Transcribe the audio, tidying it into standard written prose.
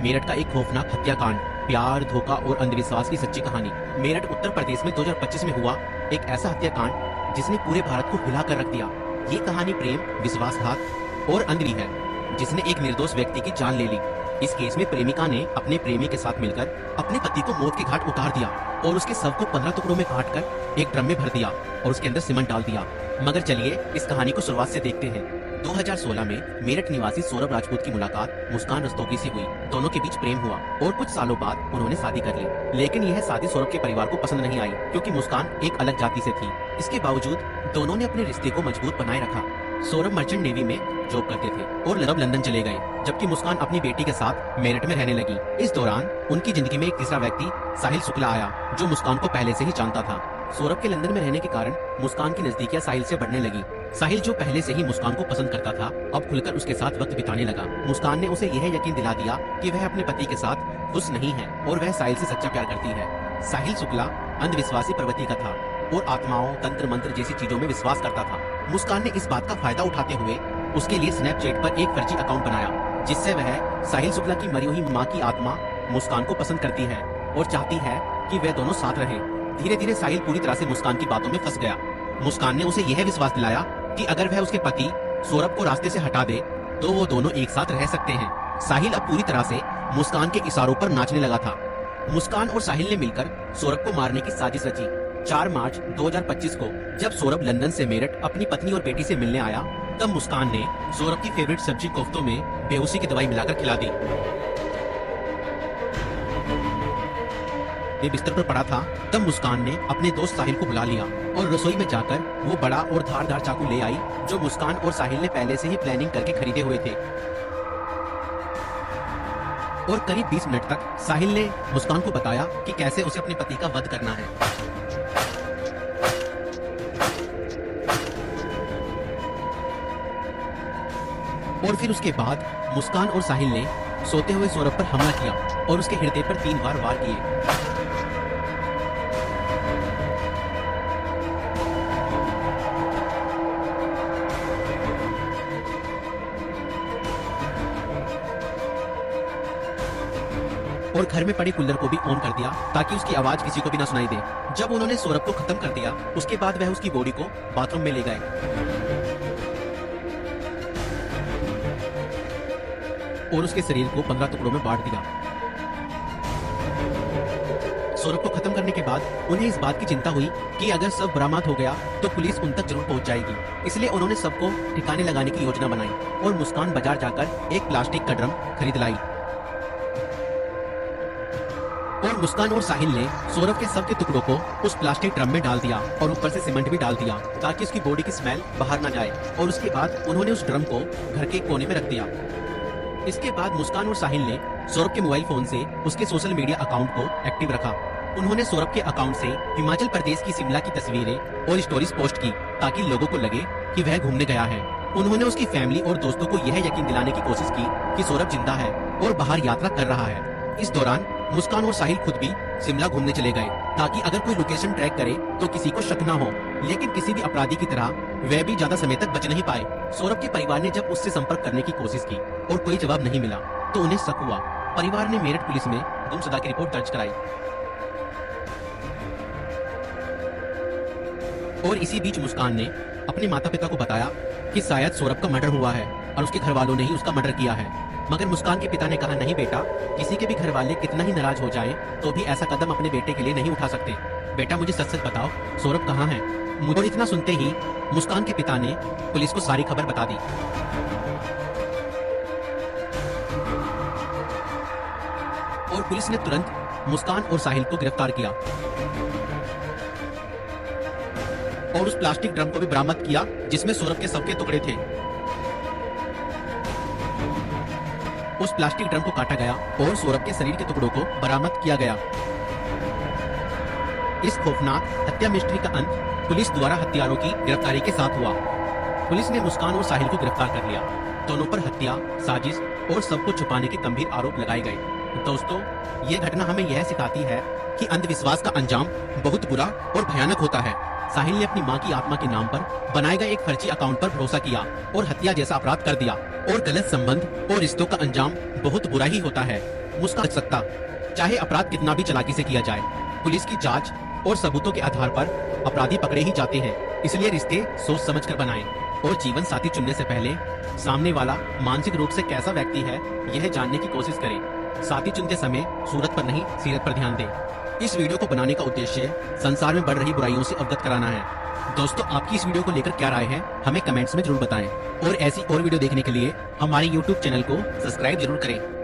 मेरठ का एक खौफनाक हत्याकांड, प्यार, धोखा और अंधविश्वास की सच्ची कहानी। मेरठ उत्तर प्रदेश में 2025 में हुआ एक ऐसा हत्याकांड जिसने पूरे भारत को हिला कर रख दिया। ये कहानी प्रेम, विश्वासघात और अंधी है जिसने एक निर्दोष व्यक्ति की जान ले ली। इस केस में प्रेमिका ने अपने प्रेमी के साथ मिलकर अपने पति को मौत के घाट उतार दिया और उसके शव को 15 टुकड़ों में काटकर एक ड्रम में भर दिया और उसके अंदर सीमेंट डाल दिया। मगर चलिए इस कहानी को शुरुआत से देखते हैं। 2016 में मेरठ निवासी सौरभ राजपूत की मुलाकात मुस्कान रस्तोगी से हुई। दोनों के बीच प्रेम हुआ और कुछ सालों बाद उन्होंने शादी कर ली। लेकिन यह शादी सौरभ के परिवार को पसंद नहीं आई क्योंकि मुस्कान एक अलग जाति से थी। इसके बावजूद दोनों ने अपने रिश्ते को मजबूत बनाए रखा। सौरभ मर्चेंट नेवी में जॉब करते थे और लंदन चले गए, जबकि मुस्कान अपनी बेटी के साथ मेरठ में रहने लगी। इस दौरान उनकी जिंदगी में एक तीसरा व्यक्ति साहिल शुक्ला आया, जो मुस्कान को पहले से ही जानता था। सौरभ के लंदन में रहने के कारण मुस्कान की नजदीकियां साहिल से बढ़ने लगी। साहिल, जो पहले से ही मुस्कान को पसंद करता था, अब खुलकर उसके साथ वक्त बिताने लगा। मुस्कान ने उसे यह यकीन दिला दिया कि वह अपने पति के साथ खुश नहीं है और वह साहिल से सच्चा प्यार करती है। साहिल शुक्ला अंधविश्वासी प्रवृत्ति का था और आत्माओं, तंत्र मंत्र जैसी चीजों में विश्वास करता था। मुस्कान ने इस बात का फायदा उठाते हुए उसके लिए स्नैपचैट पर एक फर्जी अकाउंट बनाया, जिससे वह साहिल शुक्ला की मरी हुई मां की आत्मा मुस्कान को पसंद करती है और चाहती है कि वे दोनों साथ रहें। धीरे धीरे साहिल पूरी तरह से मुस्कान की बातों में फंस गया। मुस्कान ने उसे यह विश्वास दिलाया कि अगर वह उसके पति सौरभ को रास्ते से हटा दे तो वो दोनों एक साथ रह सकते हैं। साहिल अब पूरी तरह से मुस्कान के इशारों पर नाचने लगा था। मुस्कान और साहिल ने मिलकर सौरभ को मारने की साजिश रची। 4 मार्च 2025 को जब सौरभ लंदन से मेरठ अपनी पत्नी और बेटी से मिलने आया, तब मुस्कान ने सौरभ की फेवरेट सब्जी कोफ्तों में बेहोशी की दवाई मिलाकर खिला दी। वे बिस्तर पर पड़ा था, तब मुस्कान ने अपने दोस्त साहिल को बुला लिया और रसोई में जाकर वो बड़ा और धारदार चाकू ले आई, जो मुस्कान और साहिल ने पहले से ही प्लानिंग करके खरीदे हुए थे। और करीब 20 मिनट तक साहिल ने मुस्कान को बताया कि कैसे उसे अपने पति का वध करना है। और फिर उसके बाद मुस्कान और साहिल ने सोते हुए सौरभ पर हमला किया और उसके हृदय पर 3 बार वार किए। और घर में पड़े कूलर को भी ऑन कर दिया ताकि उसकी आवाज किसी को भी ना सुनाई दे। जब उन्होंने सौरभ को खत्म कर दिया, उसके बाद वह उसकी बॉडी को बाथरूम में ले गए और उसके शरीर को 15 टुकड़ों में बांट दिया। सौरभ को खत्म करने के बाद उन्हें इस बात की चिंता हुई कि अगर सब बरामद हो गया तो पुलिस उन तक जरूर पहुंच जाएगी। इसलिए उन्होंने सबको ठिकाने लगाने की योजना बनाई और मुस्कान बाजार जाकर एक प्लास्टिक का ड्रम खरीद लाई। और मुस्कान और साहिल ने सौरभ के शव के टुकड़ों को उस प्लास्टिक ड्रम में डाल दिया और ऊपर से सीमेंट भी डाल दिया ताकि उसकी बॉडी की स्मेल बाहर ना जाए। और उसके बाद उन्होंने उस ड्रम को घर के कोने में रख दिया। इसके बाद मुस्कान और साहिल ने सौरभ के मोबाइल फोन से उसके सोशल मीडिया अकाउंट को एक्टिव रखा। उन्होंने सौरभ के अकाउंट से हिमाचल प्रदेश की शिमला की तस्वीरें और स्टोरीज पोस्ट की ताकि लोगों को लगे कि वह घूमने गया है। उन्होंने उसकी फैमिली और दोस्तों को यह यकीन दिलाने की कोशिश की कि सौरभ जिंदा है और बाहर यात्रा कर रहा है। इस दौरान मुस्कान और साहिल खुद भी शिमला घूमने चले गए ताकि अगर कोई लोकेशन ट्रैक करे तो किसी को शक ना हो। लेकिन किसी भी अपराधी की तरह वे भी ज्यादा समय तक बच नहीं पाए। सौरभ के परिवार ने जब उससे संपर्क करने की कोशिश की और कोई जवाब नहीं मिला तो उन्हें शक हुआ। परिवार ने मेरठ पुलिस में गुमशुदा की रिपोर्ट दर्ज कराई। और इसी बीच मुस्कान ने अपने माता पिता को बताया कि शायद सौरभ का मर्डर हुआ है और उसके घर वालों ने ही उसका मर्डर किया है। मगर मुस्कान के पिता ने कहा, नहीं बेटा, किसी के भी घर वाले कितना ही नाराज हो जाएं तो भी ऐसा कदम अपने बेटे के लिए नहीं उठा सकते। बेटा, मुझे सच सच बताओ, सौरभ कहाँ है? मुझे इतना सुनते ही मुस्कान के पिता ने पुलिस को सारी खबर बता दी। और पुलिस ने तुरंत मुस्कान और साहिल को गिरफ्तार किया और उस प्लास्टिक ड्रम को भी बरामद किया जिसमें सौरभ के शव के टुकड़े थे। उस प्लास्टिक ड्रम को काटा गया और सौरभ के शरीर के टुकड़ों को बरामद किया गया। इस खौफनाक हत्या मिस्ट्री का अंत पुलिस द्वारा हत्यारों की गिरफ्तारी के साथ हुआ। पुलिस ने मुस्कान और साहिल को गिरफ्तार कर लिया। दोनों पर हत्या, साजिश और सबको छुपाने के गंभीर आरोप लगाए गए। दोस्तों, ये घटना हमें यह सिखाती है कि अंधविश्वास का अंजाम बहुत बुरा और भयानक होता है। साहिल ने अपनी मां की आत्मा के नाम पर बनाए गए एक फर्जी अकाउंट पर भरोसा किया और हत्या जैसा अपराध कर दिया। और गलत संबंध और रिश्तों का अंजाम बहुत बुरा ही होता है। मुस्का सकता। चाहे अपराध कितना भी चालाकी से किया जाए, पुलिस की जांच और सबूतों के आधार पर अपराधी पकड़े ही जाते हैं। इसलिए रिश्ते सोच समझ कर बनाएं और जीवन साथी चुनने से पहले सामने वाला मानसिक रूप से कैसा व्यक्ति है यह जानने की कोशिश करें। साथी चुनते समय सूरत पर नहीं, सीरत पर ध्यान दें। इस वीडियो को बनाने का उद्देश्य संसार में बढ़ रही बुराइयों से अवगत कराना है। दोस्तों, आपकी इस वीडियो को लेकर क्या राय है हमें कमेंट्स में जरूर बताएं और ऐसी और वीडियो देखने के लिए हमारे YouTube चैनल को सब्सक्राइब जरूर करें।